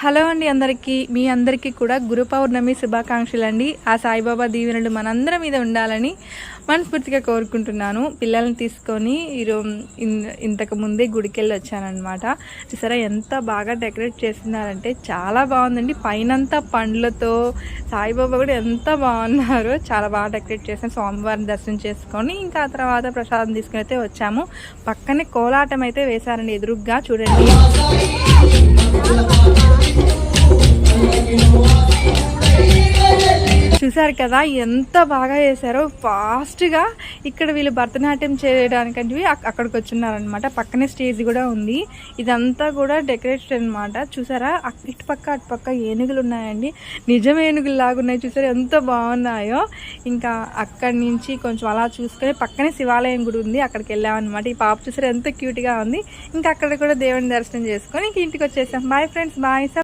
Hello అండి అందరికీ మీ అందరికీ కూడా గురు పౌర్ణమి శుభాకాంక్షలు అండి. ఆ సాయిబాబా దీవెనలు మనందరి మీద ఉండాలని మనస్ఫూర్తిగా కోరుకుంటున్నాను. పిల్లల్ని తీసుకొని ఇంతకు ముందే గుడికి వెళ్ళి వచ్చానమాట. చూసారా ఎంత బాగా డెకరేట్ చేస్తున్నారంటే చాలా బాగుందండి. పైనంతా పండ్లతో సాయిబాబా కూడా ఎంత బాగున్నారో, చాలా బాగా డెకరేట్ చేసాను. స్వామివారిని దర్శనం చేసుకొని ఇంకా ఆ తర్వాత ప్రసాదం తీసుకుని అయితే వచ్చాము. పక్కనే కోలాటం అయితే వేశారండి ఎదురుగ్గా చూడండి. చూసారు కదా ఎంత బాగా చేశారో. ఫాస్ట్గా ఇక్కడ వీళ్ళు భరతనాట్యం చేయడానికంటే అక్కడికి వచ్చిన్నారనమాట. పక్కనే స్టేజ్ కూడా ఉంది. ఇదంతా కూడా డెకరేషన్ అనమాట. చూసారా ఇటుపక్క అటుపక్క ఏనుగులు ఉన్నాయండి. నిజం ఏనుగులు లాగా ఉన్నాయి. చూసారా ఎంత బాగున్నాయో. ఇంకా అక్కడి నుంచి కొంచెం అలా చూసుకొని పక్కనే శివాలయం కూడా ఉంది, అక్కడికి వెళ్ళామన్నమాట. ఈ పాప చూసారా ఎంత క్యూట్గా ఉంది. ఇంకా అక్కడ కూడా దేవుని దర్శనం చేసుకొని ఇంక ఇంటికి వచ్చేసాం. Bye friends, bye.